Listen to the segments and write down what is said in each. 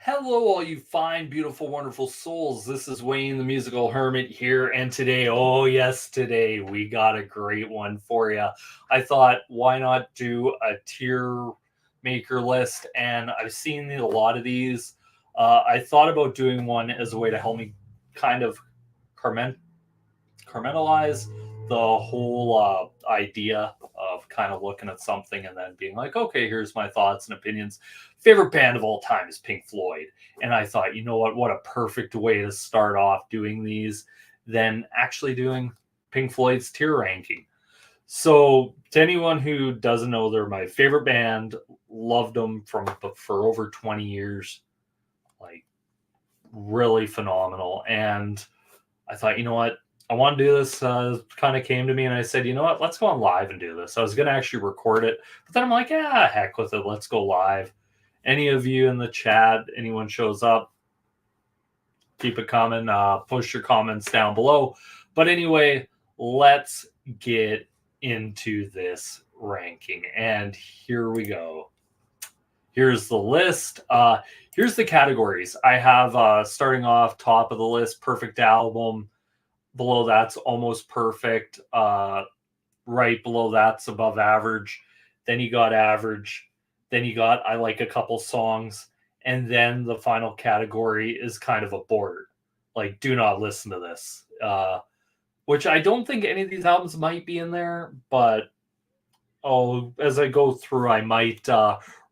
Hello, all you fine, beautiful, wonderful souls. This is Wayne, the musical hermit here. And today, oh, yes, today we got a great one for you. I thought, why not do a tier maker list? And I've seen a lot of these. I thought about doing one as a way to help me kind of carmen- compartmentalize the whole idea of kind of looking at something and then being like, okay, here's my thoughts and opinions. Favorite band of all time is Pink Floyd. And I thought, you know what a perfect way to start off doing these than actually doing Pink Floyd's tier ranking. So, to anyone who doesn't know, they're my favorite band. Loved them for over 20 years. Like, really phenomenal. And I thought, you know what? I want to do this. Kind of came to me, and I said, you know what? Let's go on live and do this. I was going to actually record it, but then I'm like, yeah, heck with it. Let's go live. Any of you in the chat, anyone shows up, keep it coming. Post your comments down below. But anyway, let's get into this ranking. And here we go. Here's the list. Here's the categories. I have starting off top of the list, perfect album. Below that's almost perfect. Right below that's above average. Then you got average. Then you got I like a couple songs. And then the final category is kind of a border. Like, do not listen to this. Which I don't think any of these albums might be in there, but as I go through, I might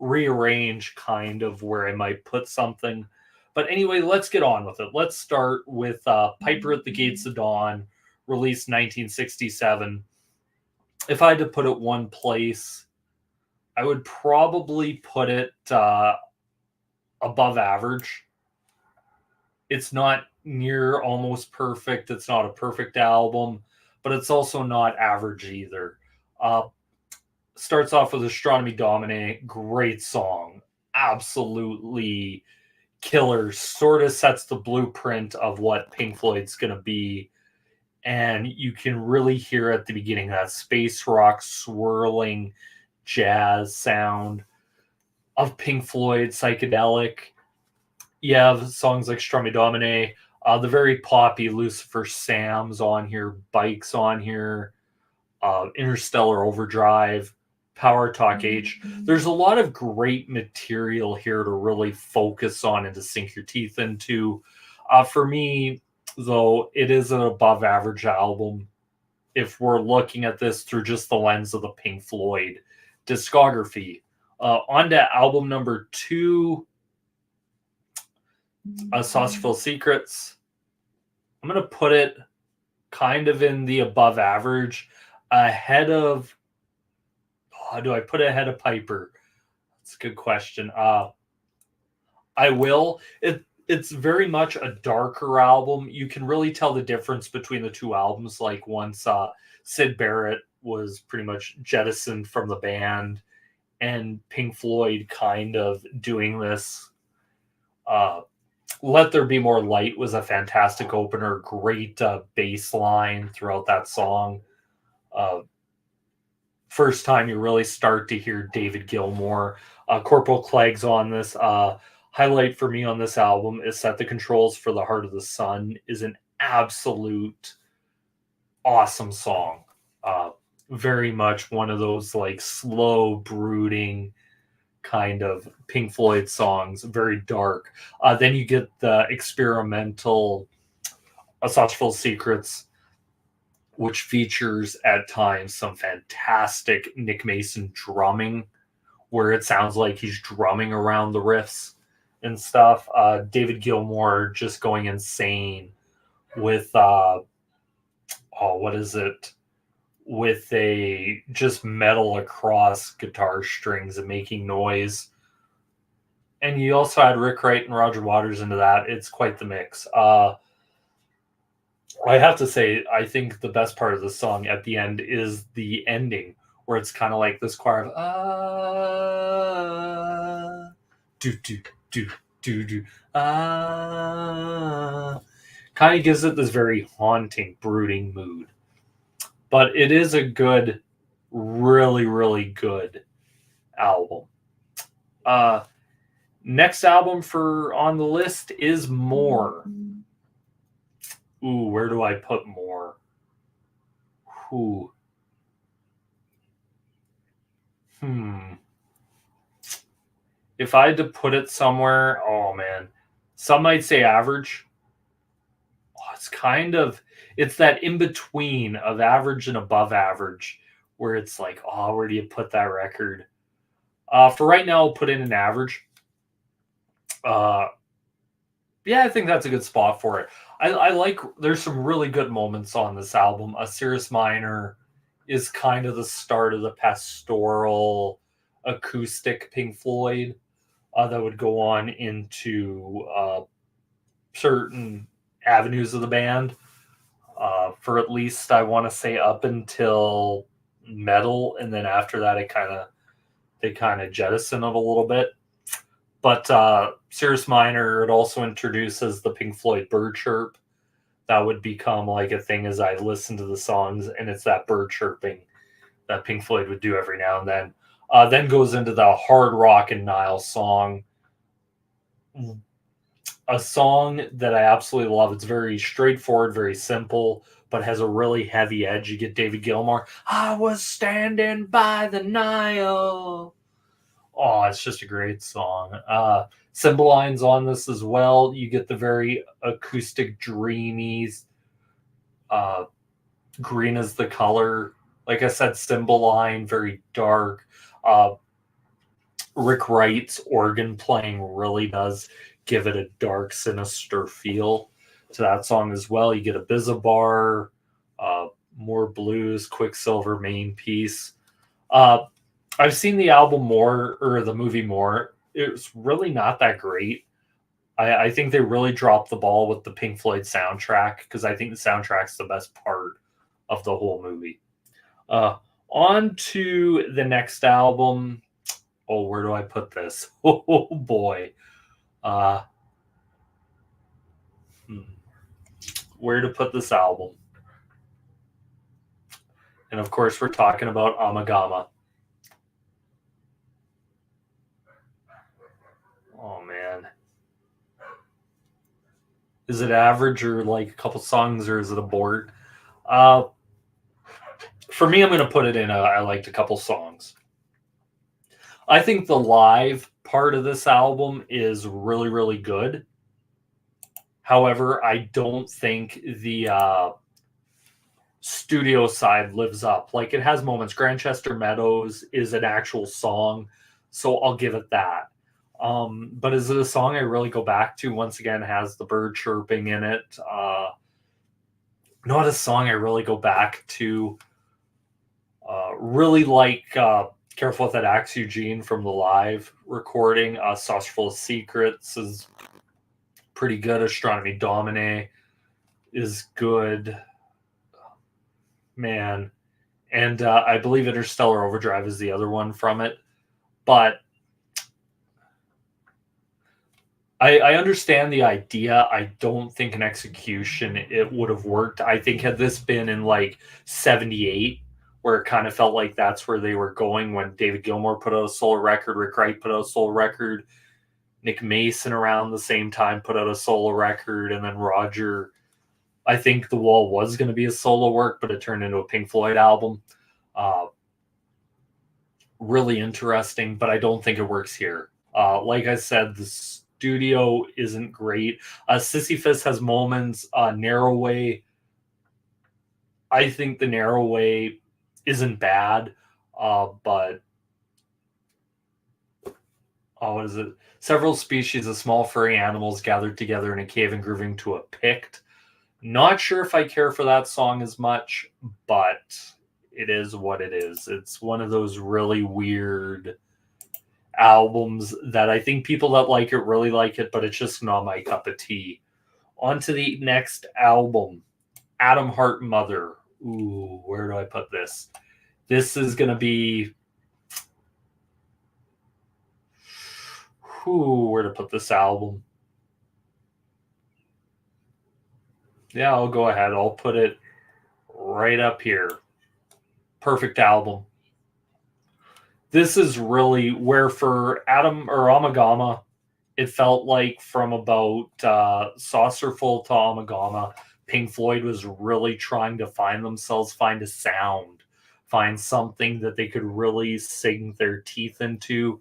rearrange kind of where I might put something. But anyway, let's get on with it. Let's start with Piper at the Gates of Dawn, released 1967. If I had to put it one place, I would probably put it above average. It's not near almost perfect. It's not a perfect album, but it's also not average either. Starts off with Astronomy Domine, great song, absolutely killer, sort of sets the blueprint of what Pink Floyd's going to be. And you can really hear at the beginning that space rock swirling jazz sound of Pink Floyd, psychedelic. You have songs like Astronomy Domine, the very poppy Lucifer Sam's on here, Bike's on here, Interstellar Overdrive, Power Talk H. There's a lot of great material here to really focus on and to sink your teeth into. For me, though, it is an above average album if we're looking at this through just the lens of the Pink Floyd discography. On to album number 2, Saucerful Secrets. I'm going to put it kind of in the above average, ahead of do I put it ahead of Piper? That's a good question. I will. It's very much a darker album. You can really tell the difference between the two albums. Like once Syd Barrett was pretty much jettisoned from the band, and Pink Floyd kind of doing this. Let There Be More Light was a fantastic opener. Great bass line throughout that song. First time you really start to hear David Gilmour. Corporal Clegg's on this. Highlight for me on this album is Set the Controls for the Heart of the Sun is an absolute awesome song. Very much one of those like slow, brooding kind of Pink Floyd songs, very dark. Then you get the experimental Saucerful Secrets, which features at times some fantastic Nick Mason drumming, where it sounds like he's drumming around the riffs and stuff. David Gilmour just going insane with what is it? With a just metal across guitar strings and making noise. And you also had Rick Wright and Roger Waters into that. It's quite the mix. I have to say, I think the best part of the song at the end is the ending, where it's kind of like this choir of do do do do do kind of gives it this very haunting, brooding mood. But it is a good, really, really good album. Next album for on the list is More. Ooh, where do I put More? Ooh. If I had to put it somewhere, oh man. Some might say average. Oh, it's that in between of average and above average where it's like, oh, where do you put that record? For right now, I'll put in an average. Uh, yeah, I think that's a good spot for it. I like. There's some really good moments on this album. A Cirrus Minor is kind of the start of the pastoral acoustic Pink Floyd that would go on into certain avenues of the band for at least I want to say up until metal, and then after that they kind of jettison it a little bit. But Cirrus Minor, it also introduces the Pink Floyd bird chirp. That would become like a thing as I listen to the songs, and it's that bird chirping that Pink Floyd would do every now and then. Then goes into the Hard Rock and Nile song, a song that I absolutely love. It's very straightforward, very simple, but has a really heavy edge. You get David Gilmour. I was standing by the Nile. Oh, it's just a great song. Cymbaline's on this as well. You get the very acoustic, dreamy, green is the color. Like I said, Cymbaline, very dark. Rick Wright's organ playing really does give it a dark, sinister feel to that song as well. You get a Bizabar, more blues, Quicksilver main piece. I've seen the album More, or the movie More. It's really not that great. I think they really dropped the ball with the Pink Floyd soundtrack because I think the soundtrack's the best part of the whole movie. On to the next album. Oh, where do I put this? Oh boy. Where to put this album? And of course, we're talking about Amagama. Oh man. Is it average or like a couple songs, or is it a board? For me, I'm going to put it in I liked a couple songs. I think the live part of this album is really, really good. However, I don't think the studio side lives up. Like, it has moments. Grantchester Meadows is an actual song, so I'll give it that. But is it a song I really go back to? Once again, has the bird chirping in it. Not a song I really go back to. Really like Careful with That Axe, Eugene, from the live recording. Saucerful of Secrets is pretty good. Astronomy Domine is good. Man. And I believe Interstellar Overdrive is the other one from it. But I understand the idea. I don't think in execution it would have worked. I think had this been in like 78, where it kind of felt like that's where they were going when David Gilmour put out a solo record, Rick Wright put out a solo record, Nick Mason around the same time put out a solo record, and then Roger, I think The Wall was going to be a solo work, but it turned into a Pink Floyd album. Really interesting, but I don't think it works here. Like I said, the studio isn't great. Sisyphus has moments. Narrow Way, I think the Narrow Way isn't bad, but what is it? Several species of small furry animals gathered together in a cave and grooving to a Pict. Not sure if I care for that song as much, but it is what it is. It's one of those really weird albums that I think people that like it really like it, but it's just not my cup of tea. On to the next album, Atom Heart Mother. Ooh, where do I put this? This is going to be... where to put this album? Yeah, I'll go ahead. I'll put it right up here. Perfect album. This is really where for Adam or Amagama, It felt like from about Saucerful to Amagama, Pink Floyd was really trying to find themselves, find a sound, find something that they could really sink their teeth into.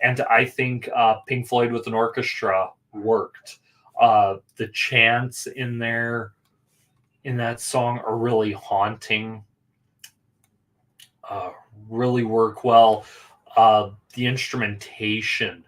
And I think Pink Floyd with an orchestra worked. The chants in there in that song are really haunting, uh, really work well. The instrumentation,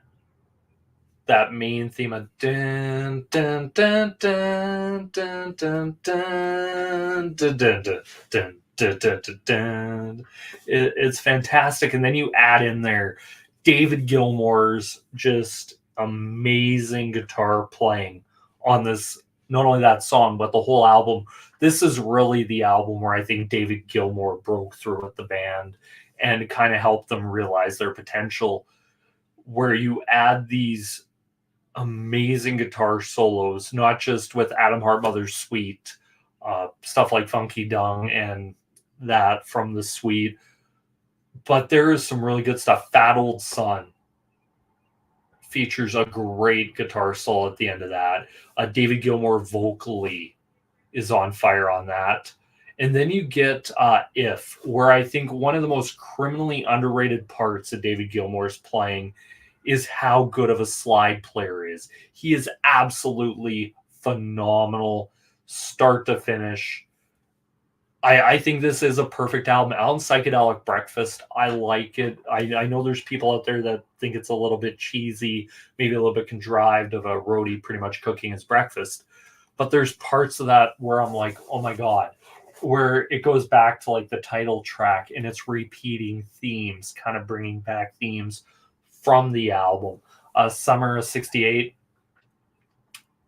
that main theme of dun dun dun dun dun dun dun dun dun dun dun dun dun dun dun. It's fantastic, and then you add in there David Gilmour's just amazing guitar playing on this. Not only that song, but the whole album. This is really the album where I think David Gilmour broke through with the band and kind of helped them realize their potential. Where you add these amazing guitar solos, not just with Adam Hartmother's Suite, stuff like Funky Dung and that from the Suite, but there is some really good stuff. Fat Old Son features a great guitar solo at the end of that. David Gilmour vocally is on fire on that. And then you get If, where I think one of the most criminally underrated parts of David Gilmour's playing is how good of a slide player is. He is absolutely phenomenal, start to finish. I think this is a perfect album. Alan Psychedelic Breakfast, I like it. I know there's people out there that think it's a little bit cheesy, maybe a little bit contrived of a roadie pretty much cooking his breakfast. But there's parts of that where I'm like, oh my God, where it goes back to like the title track and it's repeating themes, kind of bringing back themes from the album. Summer of '68,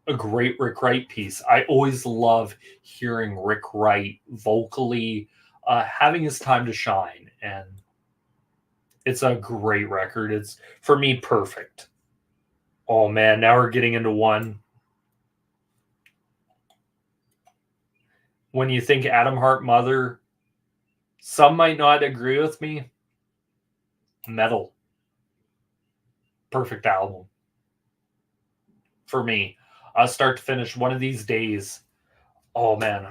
a great Rick Wright piece. I always love hearing Rick Wright vocally having his time to shine. And it's a great record. It's, for me, perfect. Oh man, now we're getting into one. When you think Adam Hart Mother, some might not agree with me. Metal. Perfect album. For me. Start to finish, one of these days. Oh man.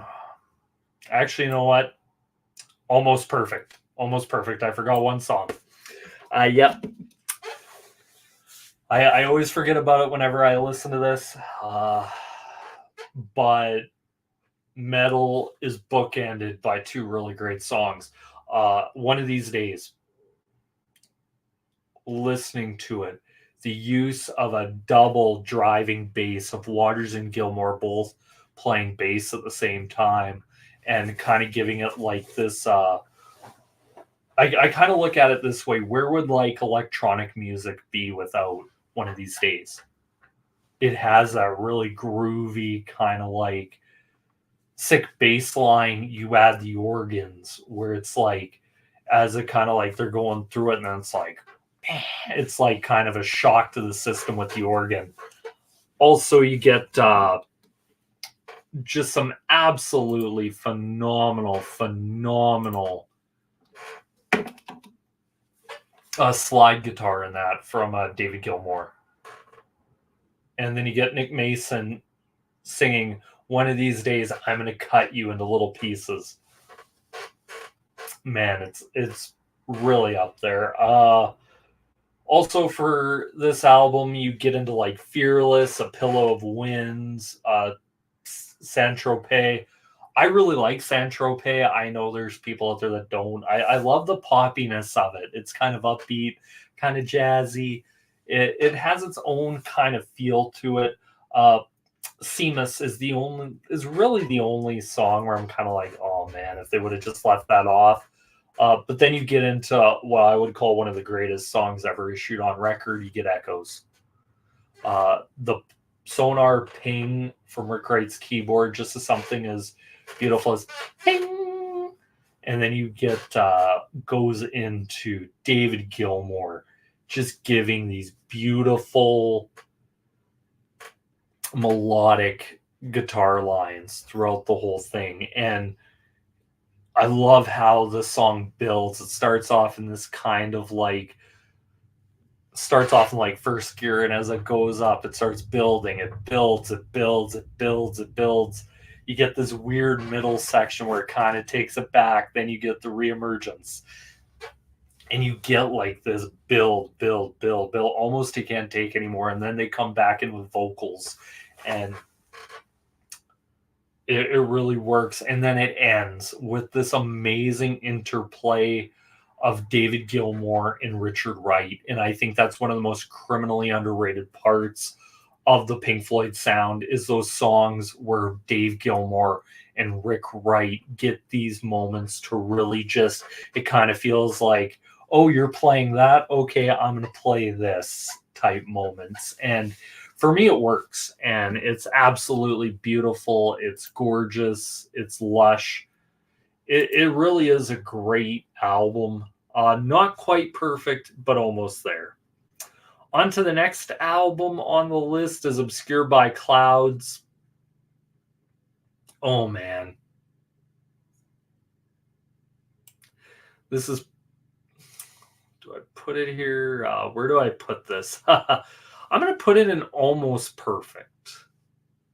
Actually, you know what? Almost perfect. Almost perfect. I forgot one song. Yep. I always forget about it whenever I listen to this. But Metal is bookended by two really great songs. One of these days, listening to it, the use of a double driving bass of Waters and Gilmour both playing bass at the same time and kind of giving it like this. I kind of look at it this way: where would like electronic music be without one of these days? It has a really groovy kind of like sick bass line. You add the organs where it's like as a kind of like they're going through it, and then it's like kind of a shock to the system with the organ. Also, you get just some absolutely phenomenal slide guitar in that from David Gilmour. And then you get Nick Mason singing, "One of these days I'm going to cut you into little pieces." Man, it's really up there. Also for this album, you get into like Fearless, A Pillow of Winds, Saint-Tropez. I really like Saint-Tropez. I know there's people out there that don't. I love the poppiness of it. It's kind of upbeat, kind of jazzy. It has its own kind of feel to it. Seamus is really the only song where I'm kind of like, oh man, if they would have just left that off. But then you get into what I would call one of the greatest songs ever issued on record. You get Echoes. The sonar ping from Rick Wright's keyboard, just as something as beautiful as ping. And then you get goes into David Gilmour just giving these beautiful melodic guitar lines throughout the whole thing. And I love how the song builds. It starts off in this kind of like starts off in like first gear, and as it goes up, it starts building. It builds, it builds, it builds, it builds. You get this weird middle section where it kind of takes it back. Then you get the reemergence, and you get like this build, build, build, build. Almost you can't take anymore, and then they come back in with vocals, and it really works. And then it ends with this amazing interplay of David Gilmour and Richard Wright. And I think that's one of the most criminally underrated parts of the Pink Floyd sound is those songs where Dave Gilmour and Rick Wright get these moments to really just, it kind of feels like, oh, you're playing that? Okay, I'm going to play this type moments. And for me, it works. And it's absolutely beautiful. It's gorgeous. It's lush. It really is a great album. Not quite perfect, but almost there. On to the next album on the list is Obscured by Clouds. Oh, man. This is... Do I put it here? Where do I put this? I'm going to put it in almost perfect.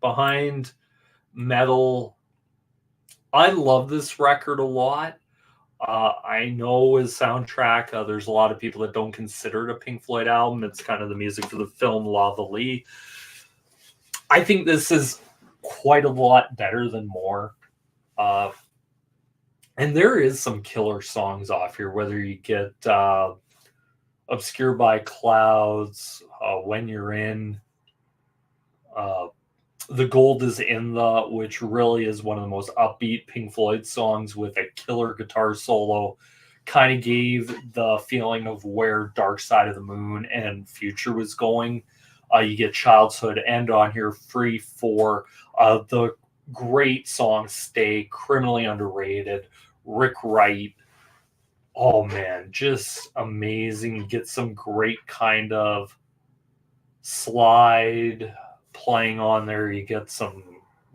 Behind Metal. I love this record a lot. I know as soundtrack, there's a lot of people that don't consider it a Pink Floyd album. It's kind of the music for the film Lava Lee. I think this is quite a lot better than More. And there is some killer songs off here, whether you get Obscured by Clouds, When You're In, The Gold Is In The, which really is one of the most upbeat Pink Floyd songs with a killer guitar solo. Kind of gave the feeling of where Dark Side of the Moon and Future was going. You get Childhood End on here, Free For. The great song Stay, criminally underrated. Rick Wright. Oh, man, just amazing. You get some great kind of slide playing on there. You get some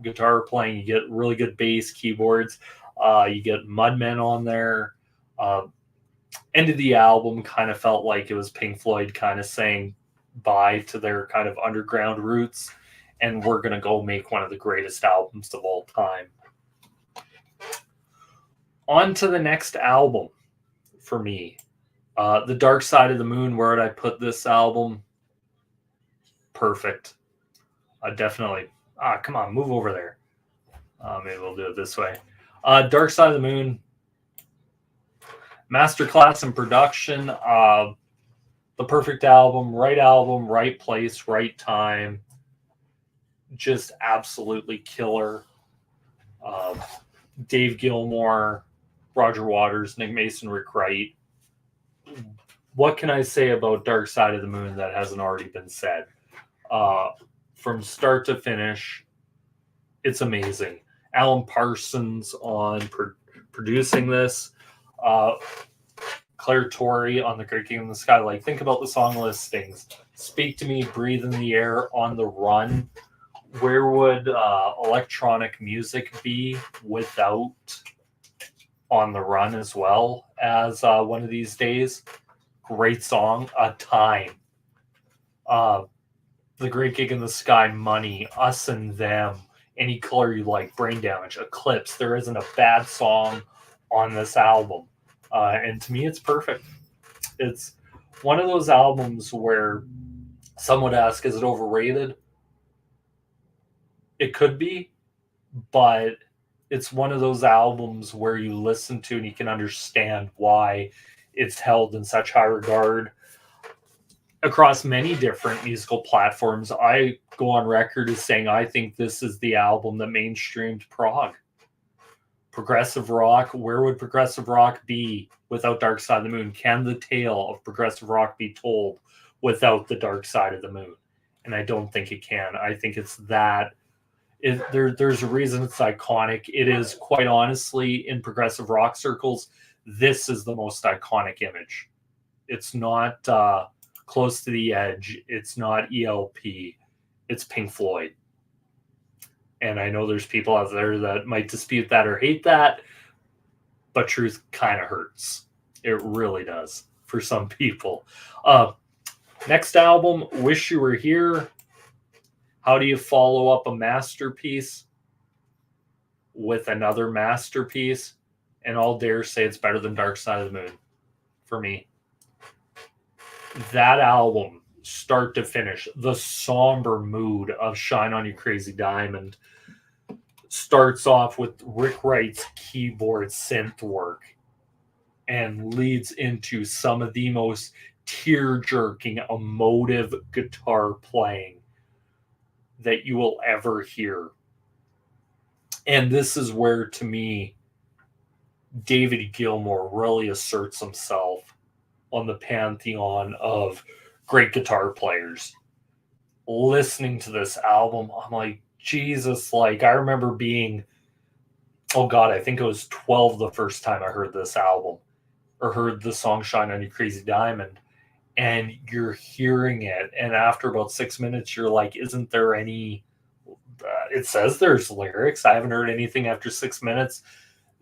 guitar playing. You get really good bass keyboards. You get Mudmen on there. End of the album kind of felt like it was Pink Floyd kind of saying bye to their kind of underground roots, and we're going to go make one of the greatest albums of all time. On to the next album for me. The Dark Side of the Moon. Where did I put this album? Perfect. Definitely. Come on, move over there. Maybe we'll do it this way. Dark Side of the Moon. Masterclass in production. The perfect album, right place, right time. Just absolutely killer. Dave Gilmour, Roger Waters, Nick Mason, Rick Wright. What can I say about Dark Side of the Moon that hasn't already been said? From start to finish, it's amazing. Alan Parsons on producing this. Claire Torrey on The Great King in the Sky. Like, think about the song listings. Speak to Me, Breathe in the Air, On the Run. Where would electronic music be without On the Run as well as One of These Days? Great song. Time. The Great Gig in the Sky, Money, Us and Them, Any Color You Like, Brain Damage, Eclipse. There isn't a bad song on this album. And to me, it's perfect. It's one of those albums where some would ask, is it overrated? It could be, but it's one of those albums where you listen to and you can understand why it's held in such high regard across many different musical platforms. I go on record as saying I think this is the album that mainstreamed prog. Progressive rock, where would progressive rock be without Dark Side of the Moon? Can the tale of progressive rock be told without the Dark Side of the Moon? And I don't think it can. I think it's that. There's a reason it's iconic. It is, quite honestly, in progressive rock circles, this is the most iconic image. It's not Close to the Edge. It's not ELP. It's Pink Floyd. And I know there's people out there that might dispute that or hate that, but truth kind of hurts. It really does for some people. Next album, Wish You Were Here. How do you follow up a masterpiece with another masterpiece? And I'll dare say it's better than Dark Side of the Moon for me. That album, start to finish, the somber mood of Shine On You Crazy Diamond starts off with Rick Wright's keyboard synth work and leads into some of the most tear-jerking, emotive guitar playing that you will ever hear. And this is where, to me, David Gilmour really asserts himself on the pantheon of great guitar players. Listening to this album, I'm like, Jesus, like, I remember being, oh God, I think it was 12 the first time I heard this album or heard the song Shine On You Crazy Diamond. And you're hearing it, and after about 6 minutes, you're like, isn't there any... it says there's lyrics. I haven't heard anything after 6 minutes.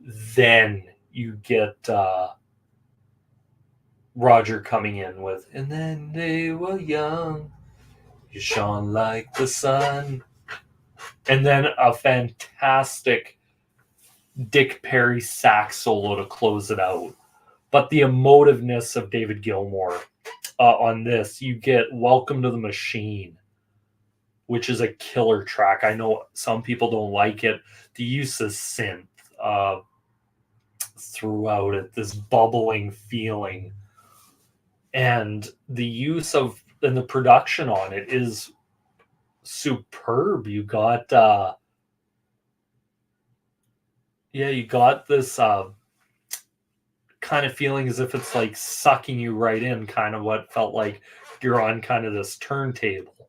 Then you get Roger coming in with, and then they were young, you shone like the sun. And then a fantastic Dick Perry sax solo to close it out. But the emotiveness of David Gilmour on this, you get Welcome to the Machine, which is a killer track. I know some people don't like it. The use of synth throughout it, this bubbling feeling. And the use of, and the production on it is superb. You got, you got this kind of feeling as if it's like sucking you right in, kind of what felt like you're on kind of this turntable.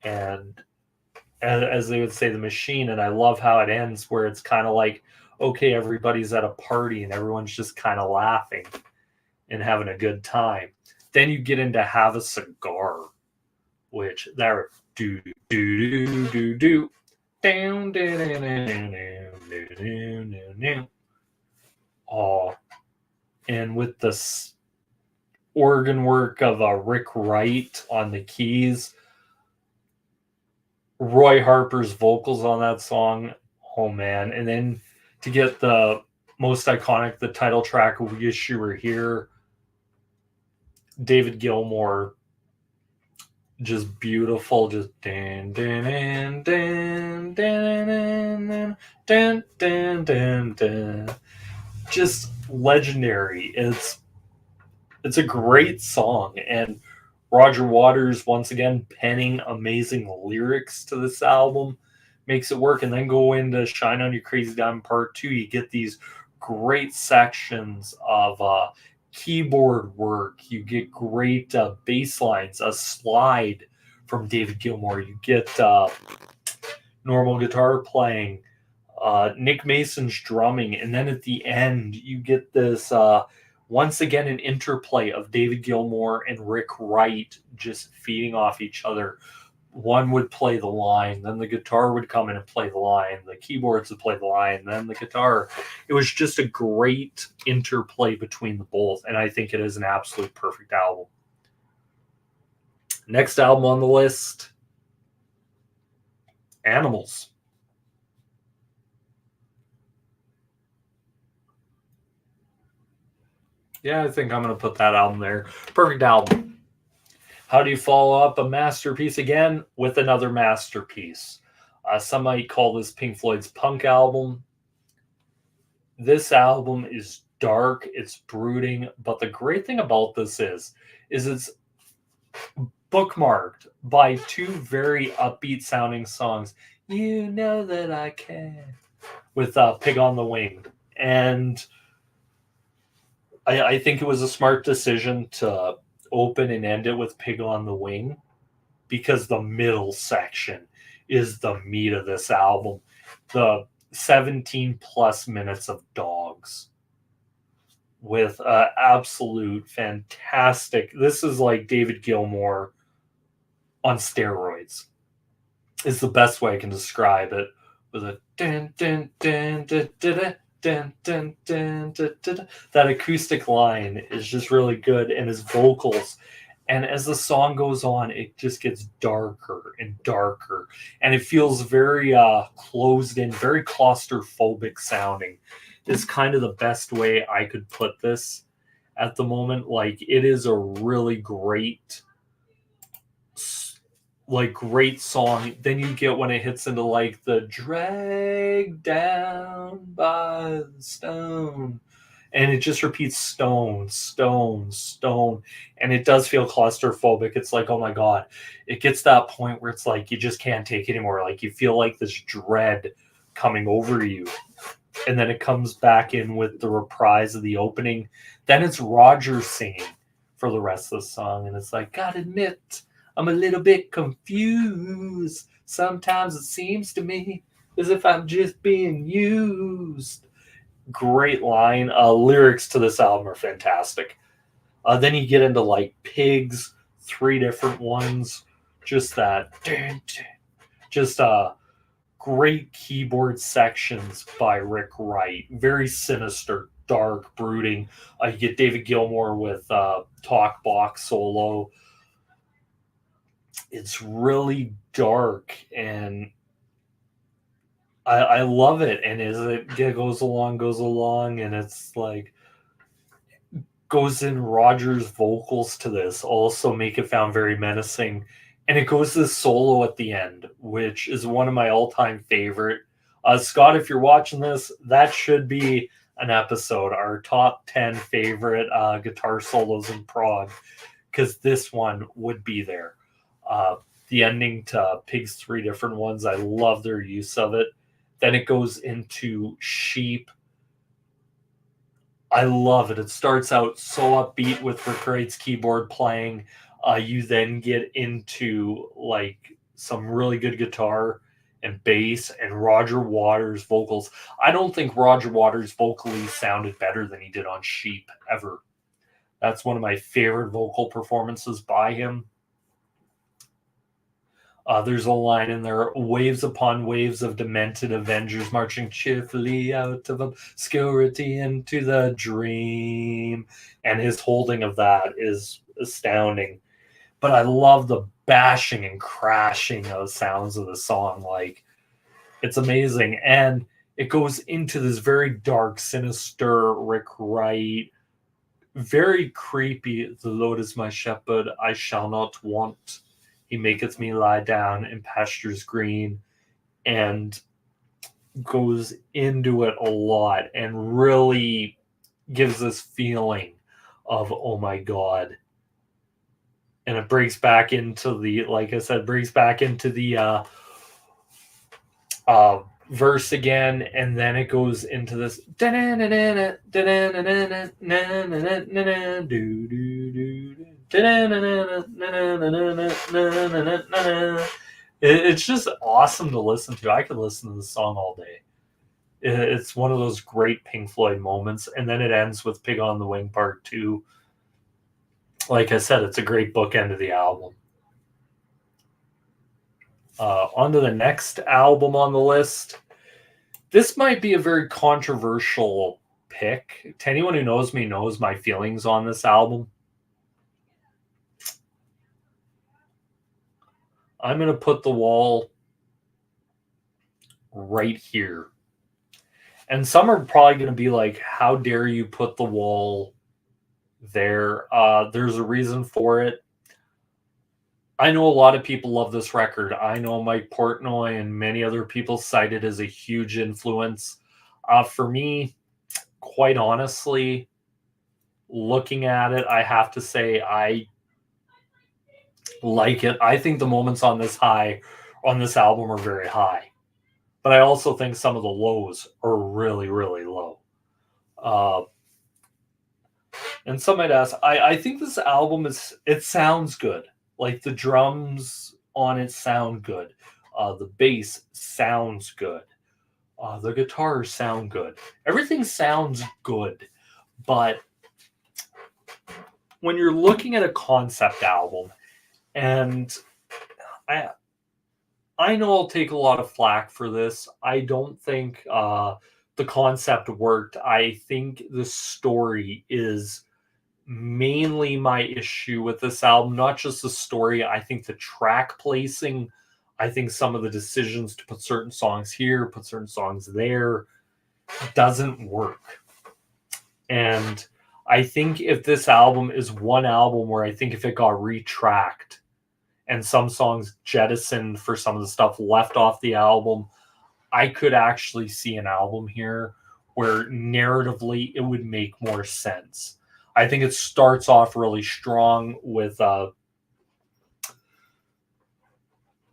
And as they would say, the machine. And I love how it ends where it's kind of like, okay, everybody's at a party and everyone's just kind of laughing and having a good time. Then you get into Have a Cigar, which there do do do do do down oh, and with the organ work of Rick Wright on the keys, Roy Harper's vocals on that song, oh man. And then to get the most iconic, the title track, Wish You Were Here, David Gilmour, just beautiful, just dan dan dan dan dan dan dan dan dan, just legendary. It's a great song, and Roger Waters once again penning amazing lyrics to this album makes it work. And then go into Shine On You Crazy Diamond Part 2, you get these great sections of keyboard work. You get great bass lines, a slide from David Gilmour. You get normal guitar playing, Nick Mason's drumming, and then at the end you get this once again an interplay of David Gilmour and Rick Wright just feeding off each other. One would play the line, then the guitar would come in and play the line, the keyboards would play the line, then the guitar. It was just a great interplay between the both, and I think it is an absolute perfect album. Next album on the list, Animals. Yeah, I think I'm going to put that album there. Perfect album. How do you follow up a masterpiece again with another masterpiece? Some might call this Pink Floyd's punk album. This album is dark, it's brooding, but the great thing about this is it's bookmarked by two very upbeat sounding songs. You Know That I Can, with Pig on the Wing. And I think it was a smart decision to open and end it with Pig on the Wing, because the middle section is the meat of this album. The 17 plus minutes of Dogs with absolute fantastic. This is like David Gilmour on steroids, is the best way I can describe it. With a dun, dun, dun, dun, dun, dun, dun, dun, dun, dun, dun. That acoustic line is just really good, and his vocals And as the song goes on, it just gets darker and darker. And it feels very closed in, very claustrophobic sounding, is kind of the best way I could put this at the moment. Like, it is a really great great song. Then you get when it hits into like the drag down by the stone, and it just repeats stone, stone, stone, and it does feel claustrophobic. It's like, oh my god, it gets that point where it's like you just can't take it anymore. Like, you feel like this dread coming over you. And then it comes back in with the reprise of the opening. Then it's Roger singing for the rest of the song, and it's like, gotta admit, I'm a little bit confused. Sometimes it seems to me as if I'm just being used. Great line. Lyrics to this album are fantastic. Then you get into like Pigs, 3 different ones. Just that. Just great keyboard sections by Rick Wright. Very sinister, dark, brooding. You get David Gilmour with talk box solo. It's really dark, and I love it. And as it goes along, and it's like goes in Roger's vocals to this also make it sound very menacing. And it goes to this solo at the end, which is one of my all-time favorite. Scott, if you're watching this, that should be an episode, our top 10 favorite guitar solos in prog, because this one would be there. The ending to Pigs, 3 different ones, I love their use of it. Then it goes into Sheep. I love it. It starts out so upbeat with Rick Wright's keyboard playing. You then get into like some really good guitar and bass and Roger Waters vocals. I don't think Roger Waters vocally sounded better than he did on Sheep ever. That's one of my favorite vocal performances by him. There's a line in there, waves upon waves of demented Avengers marching cheerfully out of obscurity into the dream. And his holding of that is astounding. But I love the bashing and crashing of sounds of the song. Like, it's amazing. And it goes into this very dark, sinister Rick Wright, very creepy. The Lord is my shepherd, I shall not want. He maketh me lie down in pastures green, and goes into it a lot and really gives this feeling of, oh my God. And it breaks back into the, like I said, breaks back into the verse again, and then it goes into this it's just awesome to listen to. I could listen to this song all day. It's one of those great Pink Floyd moments, and then it ends with Pig on the Wing Part 2. Like I said, it's a great bookend of the album. On to the next album on the list. This might be a very controversial pick. To anyone who knows me knows my feelings on this album. I'm going to put The Wall right here. And some are probably going to be like, how dare you put The Wall there? There's a reason for it. I know a lot of people love this record. I know Mike Portnoy and many other people cite it as a huge influence. For me, quite honestly, looking at it, I have to say I like it. I think the moments on this album are very high. But I also think some of the lows are really, really low. And some might ask, I think this album it sounds good. Like, the drums on it sound good. The bass sounds good. The guitars sound good. Everything sounds good. But when you're looking at a concept album, and I know I'll take a lot of flack for this. I don't think the concept worked. I think the story is mainly my issue with this album. Not just the story, I think the track placing, I think some of the decisions to put certain songs here, put certain songs there, doesn't work. And I think if this album is one album where I think if it got retracked and some songs jettisoned for some of the stuff left off the album, I could actually see an album here where narratively it would make more sense. I think it starts off really strong with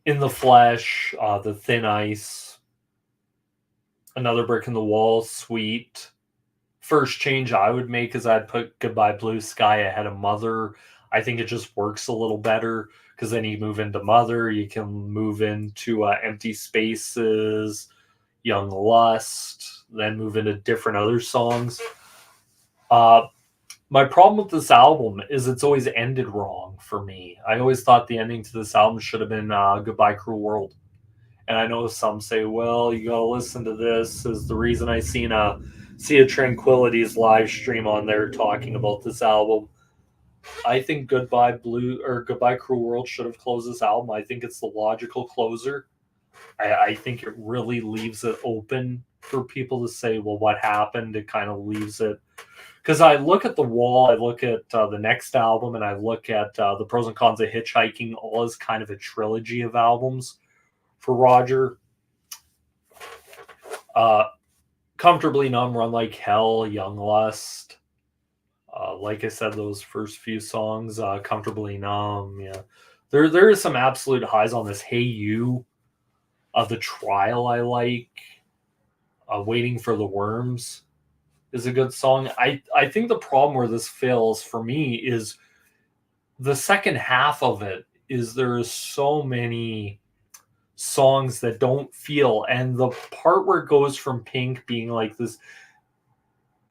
In the Flesh, The Thin Ice, Another Brick in the Wall, Sweet. First change I would make is I'd put Goodbye Blue Sky ahead of Mother. I think it just works a little better because then you move into Mother, you can move into Empty Spaces, Young Lust, then move into different other songs. My problem with this album is it's always ended wrong for me. I always thought the ending to this album should have been Goodbye Cruel World. And I know some say, well, you gotta listen to this is the reason I seen a Sea of Tranquility's live stream on there talking about this album. I think Goodbye Cruel World should have closed this album. I think it's the logical closer. I think it really leaves it open for people to say, well, what happened? It kind of leaves it. Because I look at The Wall, I look at the next album, and I look at The Pros and Cons of Hitchhiking, all as kind of a trilogy of albums for Roger. Comfortably Numb, Run Like Hell, Young Lust. Like I said, those first few songs, Comfortably Numb, yeah. There is some absolute highs on this. Hey You, The Trial I like. Waiting for the Worms is a good song. I think the problem where this fails for me is the second half of it is there is so many songs that don't feel, and the part where it goes from Pink being like this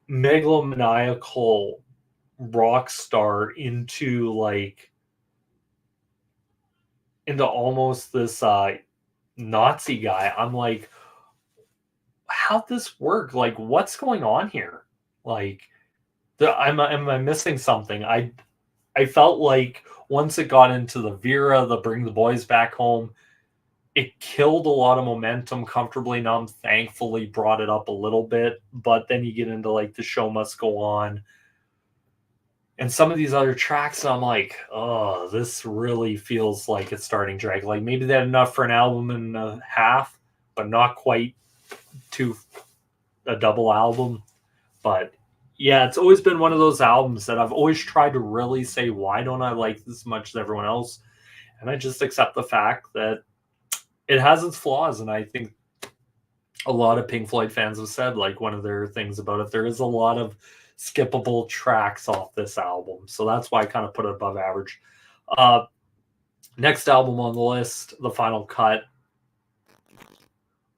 megalomaniacal rock star into almost this Nazi guy, I'm like, how'd this work? Like, what's going on here? Like, am I missing something? I felt like once it got into the Vera, the Bring the Boys Back Home, it killed a lot of momentum. Comfortably Numb thankfully brought it up a little bit, but then you get into like The Show Must Go On and some of these other tracks, and I'm like, oh, this really feels like it's starting to drag. Like maybe they had enough for an album and a half, but not quite to a double album. But yeah, it's always been one of those albums that I've always tried to really say, why don't I like this as much as everyone else? And I just accept the fact that it has its flaws. And I think a lot of Pink Floyd fans have said, like, one of their things about it, there is a lot of skippable tracks off this album. So that's why I kind of put it above average. Next album on the list, The Final Cut.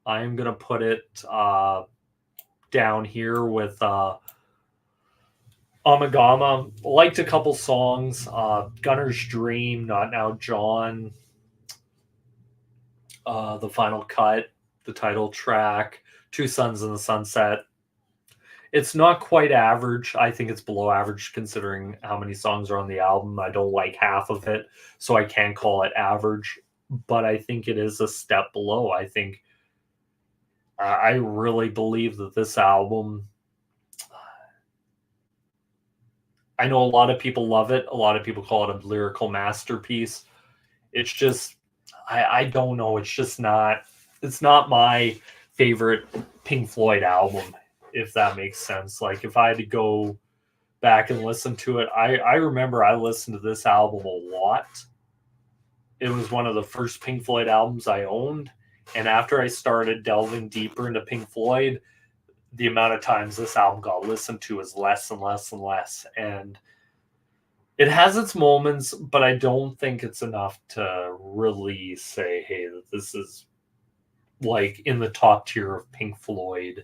I am going to put it down here with Amagama. Liked a couple songs. Gunner's Dream, Not Now John. The Final Cut, the title track, Two Suns in the Sunset. It's not quite average. I think it's below average considering how many songs are on the album. I don't like half of it, so I can't call it average. But I think it is a step below. I think I really believe that this album, I know a lot of people love it. A lot of people call it a lyrical masterpiece. It's just, I don't know. It's just not, it's not my favorite Pink Floyd album, if that makes sense. Like if I had to go back and listen to it, I remember I listened to this album a lot. It was one of the first Pink Floyd albums I owned. And after I started delving deeper into Pink Floyd, the amount of times this album got listened to is less and less and less. And it has its moments, but I don't think it's enough to really say, hey, that this is like in the top tier of Pink Floyd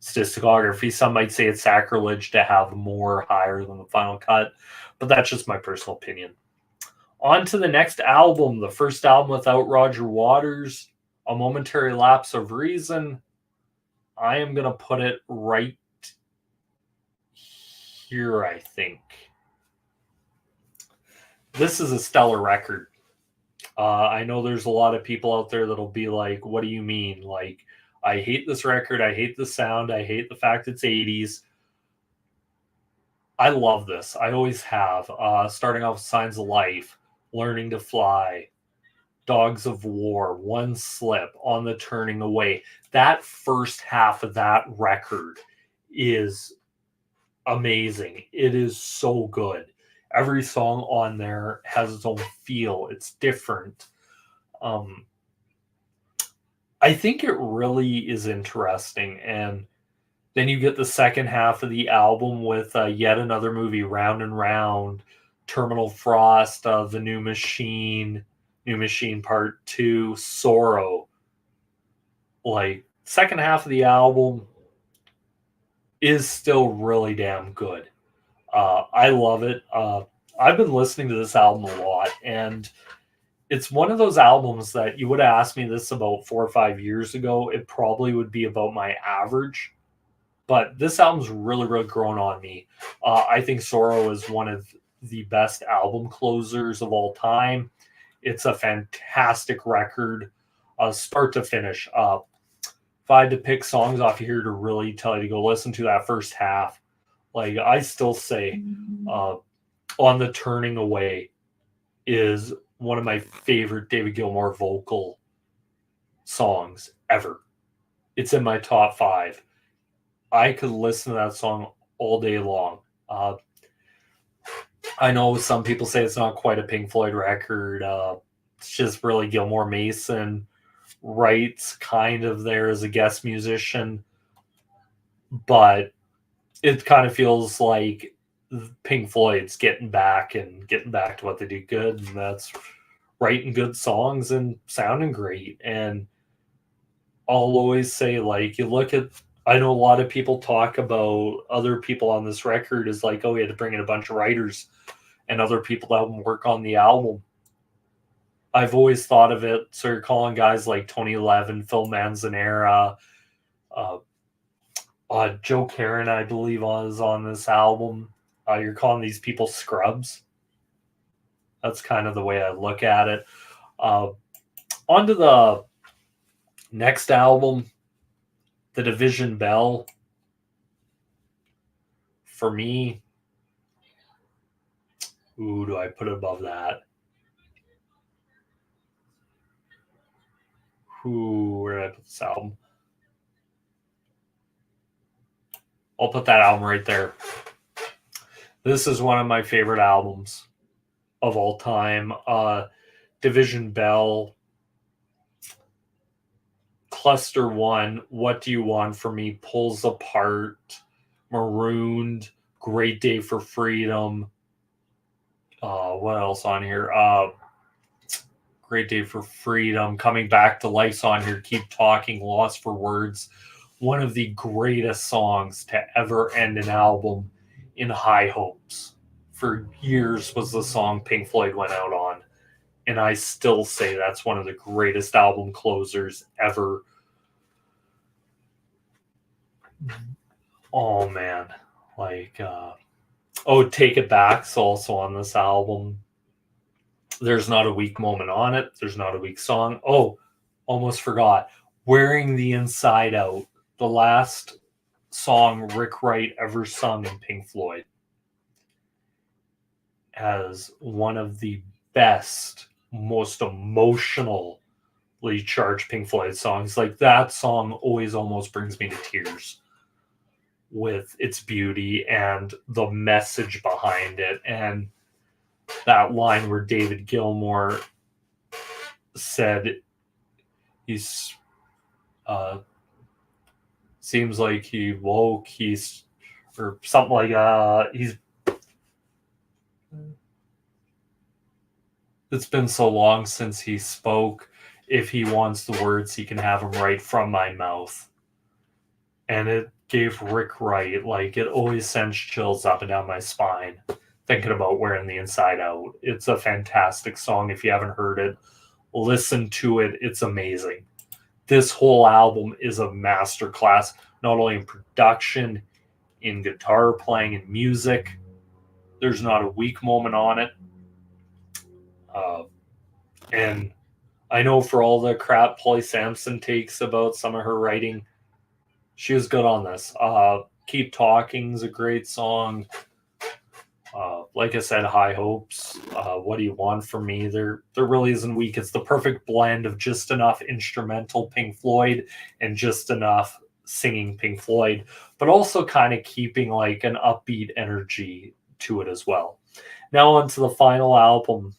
discography. Some might say it's sacrilege to have more higher than The Final Cut, but that's just my personal opinion. On to the next album, the first album without Roger Waters, A Momentary Lapse of Reason. I am going to put it right here, I think. This is a stellar record. I know there's a lot of people out there that'll be like, what do you mean? Like, I hate this record. I hate the sound. I hate the fact it's 80s. I love this. I always have. Starting off with Signs of Life, Learning to Fly, Dogs of War, One Slip, On the Turning Away. That first half of that record is amazing. It is so good. Every song on there has its own feel. It's different. Um, I think it really is interesting. And then you get the second half of the album with yet another movie, Round and Round, Terminal Frost, The New Machine Part 2, Sorrow. Like, second half of the album is still really damn good. I love it. I've been listening to this album a lot, and it's one of those albums that you would have asked me this about 4 or 5 years ago, it probably would be about my average. But this album's really, really grown on me. I think Sorrow is one of the best album closers of all time. It's a fantastic record, start to finish. If I had to pick songs off here to really tell you to go listen to that first half, like I still say, On the Turning Away is one of my favorite David Gilmour vocal songs ever. It's in my top 5. I could listen to that song all day long. I know some people say it's not quite a Pink Floyd record. It's just really Gilmore Mason writes kind of there as a guest musician, but it kind of feels like Pink Floyd's getting back to what they do good, and that's writing good songs and sounding great. And I'll always say, like, you look at, I know a lot of people talk about other people on this record is like, oh, we had to bring in a bunch of writers and other people to help them work on the album. I've always thought of it, so you're calling guys like Tony Levin, Phil Manzanera, Joe Karen, I believe, is on this album. You're calling these people scrubs. That's kind of the way I look at it. On to the next album, The Division Bell. For me, who do I put above that? Where did I put this album? I'll put that album right there. This is one of my favorite albums of all time. Division Bell, Cluster 1, What Do You Want From Me, Pulls Apart, Marooned, Great Day for Freedom. What else on here? Great Day for Freedom, Coming Back to Life's on here, Keep Talking, Lost for Words. One of the greatest songs to ever end an album, In High Hopes. For years was the song Pink Floyd went out on. And I still say that's one of the greatest album closers ever. Oh, man. Like, Take It Back's also on this album. There's Not a Weak Moment on it. There's not a weak song. Oh, almost forgot. Wearing the Inside Out, the last song Rick Wright ever sung in Pink Floyd, as one of the best, most emotionally charged Pink Floyd songs. Like, that song always almost brings me to tears with its beauty and the message behind it. And that line where David Gilmour said he's seems like he woke, or something like it's been so long since he spoke. If he wants the words, he can have them right from my mouth. And it gave Rick Wright, like, it always sends chills up and down my spine thinking about Wearing the Inside Out. It's a fantastic song. If you haven't heard it, listen to it. It's amazing. This whole album is a masterclass, not only in production, in guitar playing, and music. There's not a weak moment on it. Uh, and I know for all the crap Polly Sampson takes about some of her writing, she was good on this. Keep Talking is a great song. Like I said, High Hopes. What Do You Want From Me? There really isn't weak. It's the perfect blend of just enough instrumental Pink Floyd and just enough singing Pink Floyd, but also kind of keeping like an upbeat energy to it as well. Now on to the final album,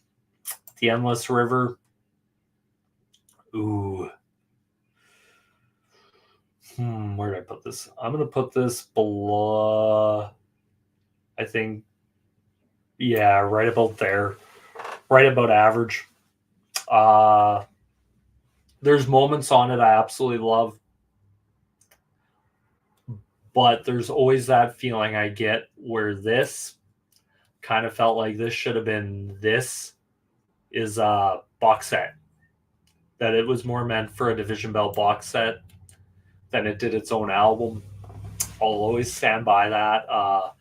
The Endless River. Ooh. Where did I put this? I'm gonna put this below. I think, yeah, right about there, right about average. Uh, there's moments on it I absolutely love, but there's always that feeling I get where this kind of felt like this should have been this is a box set. That it was more meant for a Division Bell box set than it did its own album. I'll always stand by that.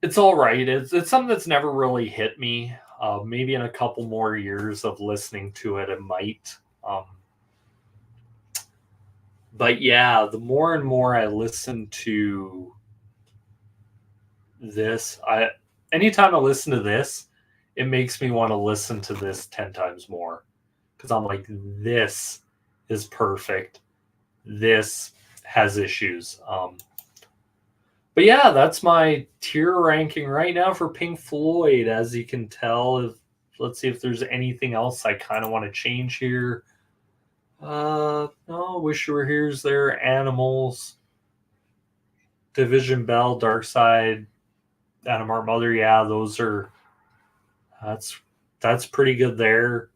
It's all right. It's something that's never really hit me. Maybe in a couple more years of listening to it, it might. But yeah, the more and more I listen to this, anytime I listen to this, it makes me want to listen to this 10 times more because I'm like, this is perfect. This has issues. But yeah, that's my tier ranking right now for Pink Floyd. As you can tell, let's see if there's anything else I kind of want to change here. No, Wish You Were Here's there. Animals, Division Bell, Dark Side, Adam Art Mother. Yeah, those are that's pretty good there.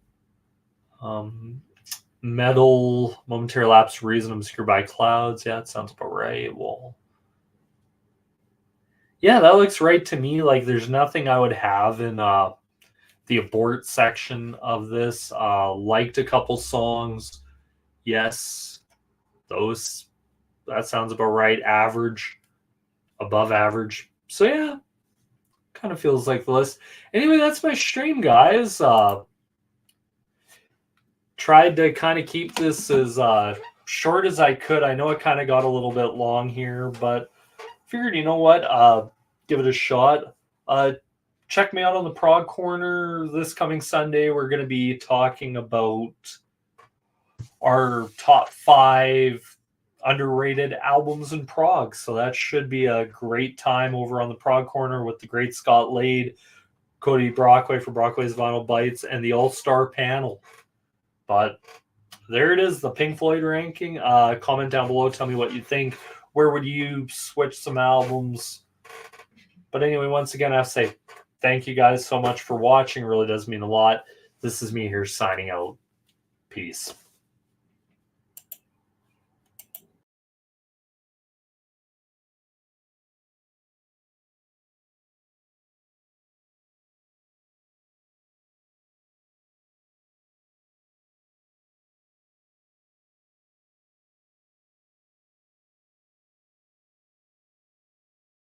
Metal, Momentary Lapse, Reason, Obscured by Clouds. Yeah, that sounds about right. Well, yeah, that looks right to me. Like there's nothing I would have in the abort section of this. Liked a couple songs. Yes, those that sounds about right. Average, above average. So yeah, kind of feels like the list. Anyway, that's my stream, guys. Tried to kind of keep this as short as I could. I know it kind of got a little bit long here, but figured, you know what, give it a shot. Check me out on the Prog Corner this coming Sunday. We're going to be talking about our top 5 underrated albums in prog. So that should be a great time over on the Prog Corner with the great Scott Lade, Cody Brockway for Brockway's Vinyl Bites, and the All-Star panel. But there it is, the Pink Floyd ranking. Comment down below, tell me what you think. Where would you switch some albums? But anyway, once again, I have to say thank you guys so much for watching. It really does mean a lot. This is me here signing out. Peace.